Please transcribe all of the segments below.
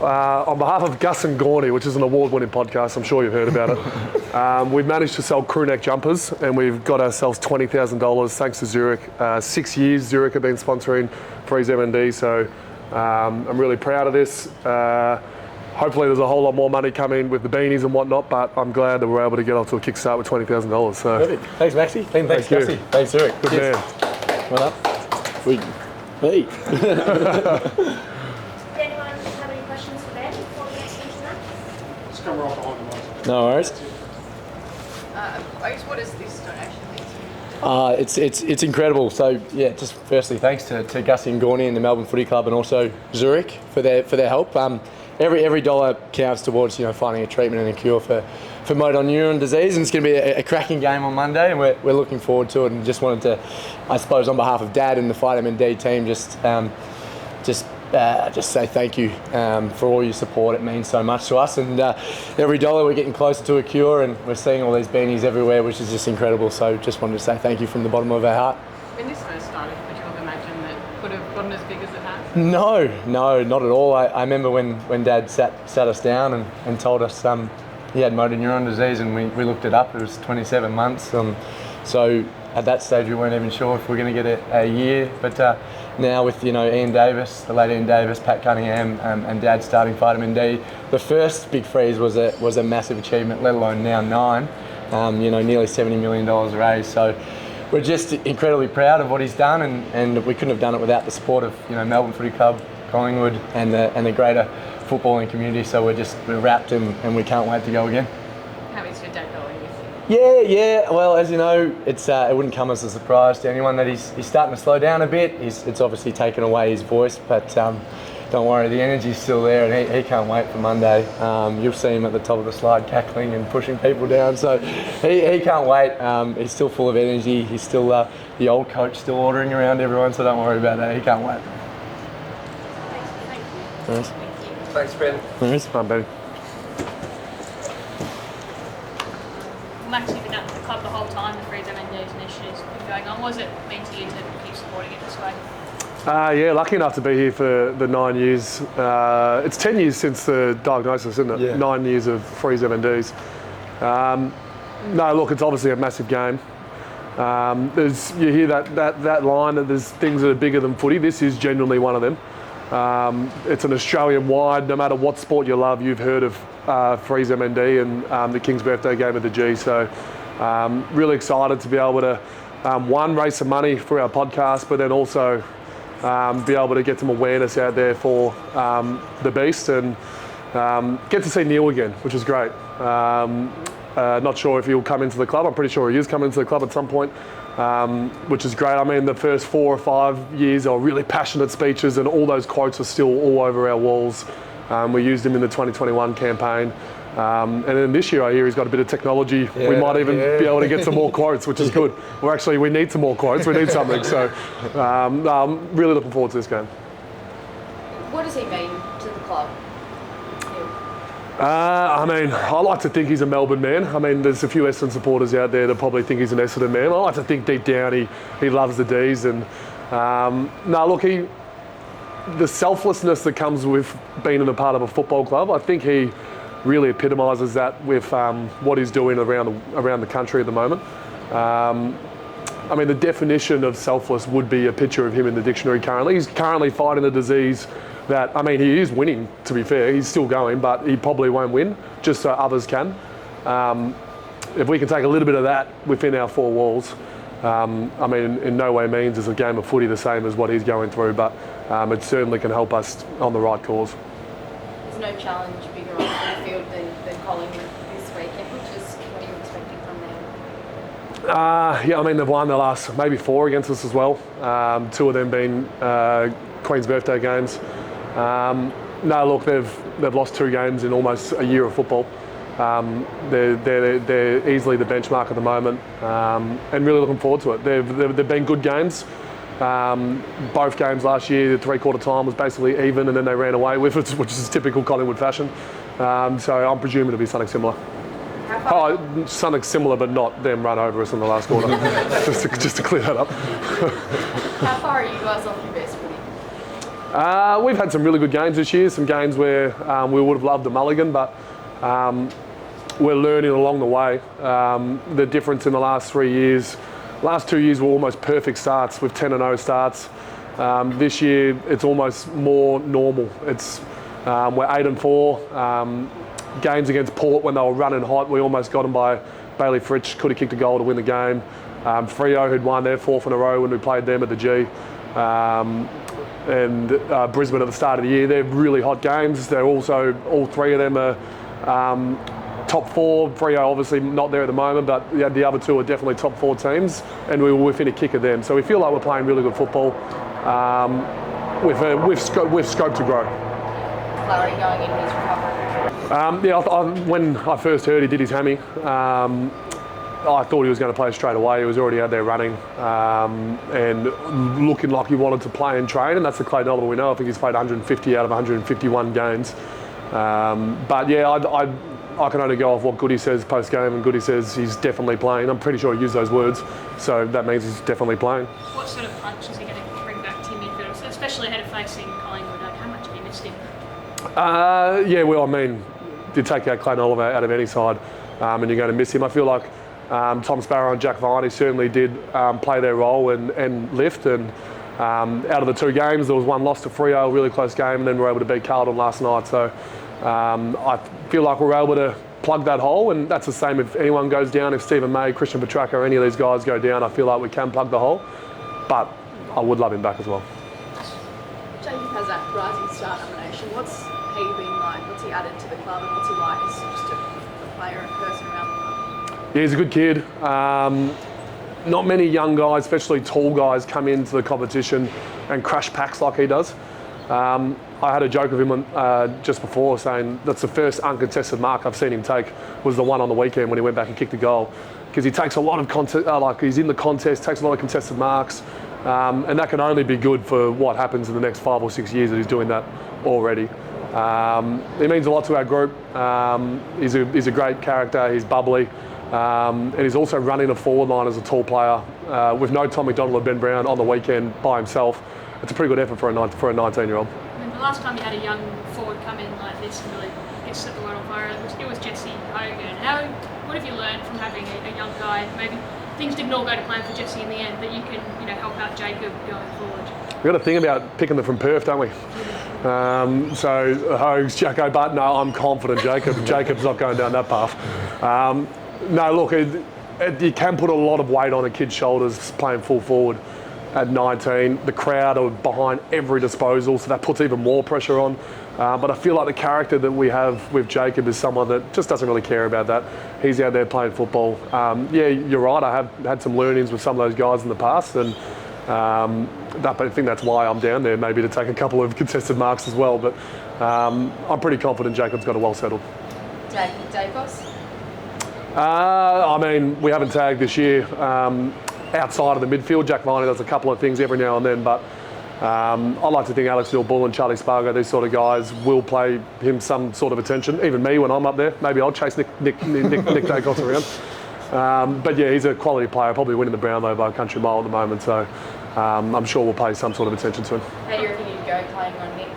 On behalf of Gus and Gawn, which is an award-winning podcast, I'm sure you've heard about it, we've managed to sell crew neck jumpers and we've got ourselves $20,000 thanks to Zurich. 6 years Zurich have been sponsoring Freeze M&D, so I'm really proud of this. Hopefully there's a whole lot more money coming with the beanies and whatnot, but I'm glad that we're able to get off to a kickstart with $20,000. So. Perfect. Thanks, Maxie. Thanks, Gussie. Thanks, Zurich. Good Cheers. man. Well up. Hey. Does anyone have any questions for Ben before we get into that? Just come right behind the mic. No worries. I guess what is this donation mean to you? It's incredible. So yeah, just firstly thanks to Gussie and Gawney and the Melbourne Footy Club and also Zurich for their help. Every dollar counts towards finding a treatment and a cure for motor neuron disease, and it's going to be a cracking game on Monday, and we're looking forward to it. And just wanted to, I suppose, on behalf of Dad and the Fight M&D team, just say thank you for all your support. It means so much to us, and every dollar we're getting closer to a cure, and we're seeing all these beanies everywhere, which is just incredible. So just wanted to say thank you from the bottom of our heart. When this first started, would you have imagined that it would have gotten as big as it has? No, not at all. I remember when Dad sat us down and told us he had motor neuron disease, and we looked it up. It was 27 months. So at that stage we weren't even sure if we were going to get a year. But now with Ian Davis, the late Ian Davis, Pat Cunningham, and Dad starting Fight M&D, the first big freeze was a massive achievement. Let alone now 9. Nearly $70 million raised. So we're just incredibly proud of what he's done, and we couldn't have done it without the support of Melbourne Footy Club, Collingwood, and the greater footballing community. So we're wrapped and we can't wait to go again. How is your dad going with you? Yeah. Well, as you know, it wouldn't come as a surprise to anyone that he's starting to slow down a bit. It's obviously taken away his voice, but don't worry, the energy's still there, and he can't wait for Monday. You'll see him at the top of the slide cackling and pushing people down, so he can't wait. He's still full of energy. He's still the old coach, still ordering around everyone, so don't worry about that. He can't wait. Thank you. Thanks, Ben. Nice. Fun, baby. Max, you've been at the club the whole time, the Freeze M&D initiative's been going on. What does it mean to you to keep supporting it this way? Yeah, lucky enough to be here for the 9 years. It's 10 years since the diagnosis, isn't it? Yeah. 9 years of Freeze M&Ds. No, look, it's obviously a massive game. You hear that line that there's things that are bigger than footy. This is genuinely one of them. It's an Australian-wide, no matter what sport you love, you've heard of Freeze M&D and the King's birthday game at the G. So really excited to be able to, one, raise some money for our podcast, but then also be able to get some awareness out there for the beast, and get to see Neil again, which is great. Not sure if he'll come into the club. I'm pretty sure he is coming into the club at some point, which is great. I mean, the first 4 or 5 years are really passionate speeches, and all those quotes are still all over our walls. We used him in the 2021 campaign. And then this year I hear he's got a bit of technology. Yeah, we might even be able to get some more quotes, which is good. We need some more quotes. We need something. So I'm really looking forward to this game. What does he mean to the club? I like to think he's a Melbourne man. I mean, there's a few Essendon supporters out there that probably think he's an Essendon man. I like to think deep down he loves the D's. And the selflessness that comes with being a part of a football club, I think he really epitomises that with what he's doing around the country at the moment. I mean, the definition of selfless would be a picture of him in the dictionary currently. He's currently fighting a disease that, I mean, he is winning, to be fair. He's still going, but he probably won't win, just so others can. If we can take a little bit of that within our 4 walls, I mean, in no way means is a game of footy the same as what he's going through, but it certainly can help us on the right cause. There's no challenge bigger on the field than Collingwood this weekend, which is what you're expecting from them? Yeah, I mean, they've won the last maybe 4 against us as well. 2 of them being Queen's birthday games. No, look, they've lost 2 games in almost a year of football. They're easily the benchmark at the moment, and really looking forward to it. They've been good games. Both games last year, the 3/4 time was basically even, and then they ran away with it, which is typical Collingwood fashion. So I'm presuming it'll be something similar. Something similar, but not them run over us in the last quarter. just to clear that up. How far are you guys off your best footy? We've had some really good games this year, some games where we would have loved a mulligan, but we're learning along the way. The difference in the last 3 years, last 2 years were almost perfect starts with 10-0 starts. This year it's almost more normal. It's we're 8-4. Games against Port when they were running hot, we almost got them by Bailey Fritsch, could have kicked a goal to win the game. Freo, who'd won their 4th in a row when we played them at the G. And Brisbane at the start of the year, they're really hot games. They're also, all 3 of them are top 4. Freo obviously not there at the moment, but the other 2 are definitely top 4 teams, and we were within a kick of them. So we feel like we're playing really good football with scope to grow. Clarity going in his recovery. When I first heard he did his hammy, I thought he was going to play straight away. He was already out there running and looking like he wanted to play and train, and that's the Clayton Oliver we know. I think he's played 150 out of 151 games. But yeah, I can only go off what Goody says post-game, and Goody says he's definitely playing. I'm pretty sure he used those words, so that means he's definitely playing. What sort of punch is he going to bring back to midfield, especially ahead of facing Collingwood? Like, how much have you missed him? Yeah, well, I mean, you take out Clayton Oliver out of any side, and you're going to miss him. I feel like Tom Sparrow and Jack Viney certainly did play their role and lift. And out of the 2 games, there was one loss to Freo, a really close game, and then we were able to beat Carlton last night. So I feel like we're able to plug that hole, and that's the same if anyone goes down. If Stephen May, Christian Petracca, any of these guys go down, I feel like we can plug the hole. But I would love him back as well. Jacob has that Rising Star nomination. What's he been like? What's he added to the club, and what's he like as just a player and person around the club? Yeah, he's a good kid. Not many young guys, especially tall guys, come into the competition and crush packs like he does. I had a joke of him just before, saying that's the first uncontested mark I've seen him take, was the one on the weekend when he went back and kicked the goal. Because he takes a lot of contest, he's in the contest, takes a lot of contested marks, and that can only be good for what happens in the next 5 or 6 years that he's doing that already. He means a lot to our group. He's a great character, he's bubbly, and he's also running a forward line as a tall player. With no Tom McDonald or Ben Brown on the weekend by himself, it's a pretty good effort for a 19-year-old. The last time you had a young forward come in like this and really get set the world on fire, it was Jesse Hogan. What have you learned from having a young guy? Maybe things didn't all go to plan for Jesse in the end, that you can help out Jacob going forward. We've got a thing about picking them from Perth, don't we? So Hogs, Jacko, but no, I'm confident Jacob's not going down that path. No, look, you can put a lot of weight on a kid's shoulders playing full forward at 19. The crowd are behind every disposal, so that puts even more pressure on. But I feel like the character that we have with Jacob is someone that just doesn't really care about that. He's out there playing football. Yeah, you're right, I have had some learnings with some of those guys in the past, and I think that's why I'm down there, maybe to take a couple of contested marks as well. But I'm pretty confident Jacob's got it well settled. Dacos? I mean, we haven't tagged this year outside of the midfield. Jack Viney does a couple of things every now and then, but I like to think Alex Neil-Bull and Charlie Spargo, these sort of guys, will play him some sort of attention. Even me when I'm up there. Maybe I'll chase Nick Dacos around. But yeah, he's a quality player, probably winning the Brownlow by a country mile at the moment, so I'm sure we'll pay some sort of attention to him. How do you reckon you'd go playing on Nick?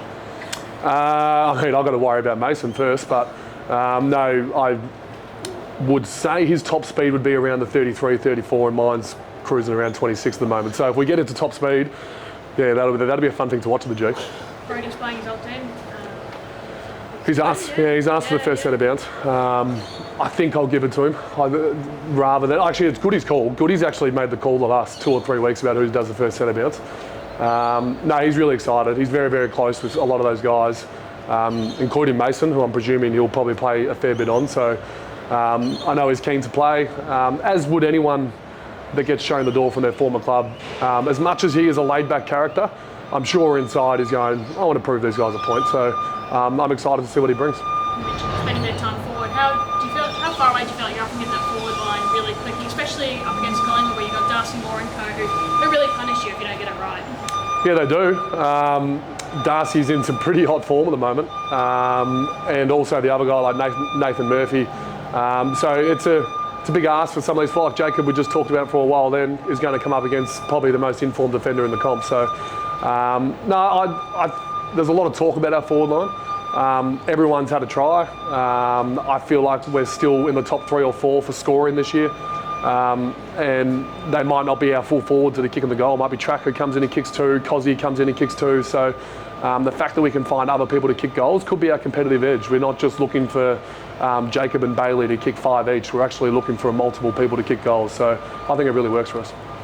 I mean, I've got to worry about Mason first, but no, I would say his top speed would be around the 33, 34, and mine's cruising around 26 at the moment. So if we get into top speed, yeah, that'll be a fun thing to watch at the G. Brody's playing his old team. He's asked for the first centre bounce. I think I'll give it to him rather than, actually it's Goody's call. Goody's actually made the call the last 2 or 3 weeks about who does the first centre bounce. No, he's really excited. He's very, very close with a lot of those guys, including Mason, who I'm presuming he'll probably play a fair bit on. So I know he's keen to play, as would anyone that gets shown the door from their former club. As much as he is a laid-back character, I'm sure inside he's going, I want to prove these guys a point. So I'm excited to see what he brings. You mentioned spending a bit of time forward. How far away do you feel like you're up and get that forward line really quickly, especially up against Collingwood, where you've got Darcy Moore and co who really punish you if you don't get it right? Yeah, they do. Darcy's in some pretty hot form at the moment, and also the other guy like Nathan Murphy. So it's a big ask for some of these, like Jacob we just talked about for a while then, is going to come up against probably the most informed defender in the comp. So no, I there's a lot of talk about our forward line. Everyone's had a try. I feel like we're still in the top 3 or 4 for scoring this year. And they might not be our full forwards that are kicking the goal. It might be Tracker comes in and kicks 2, Cozzy comes in and kicks 2. So the fact that we can find other people to kick goals could be our competitive edge. We're not just looking for Jacob and Bailey to kick 5 each. We're actually looking for multiple people to kick goals. So I think it really works for us.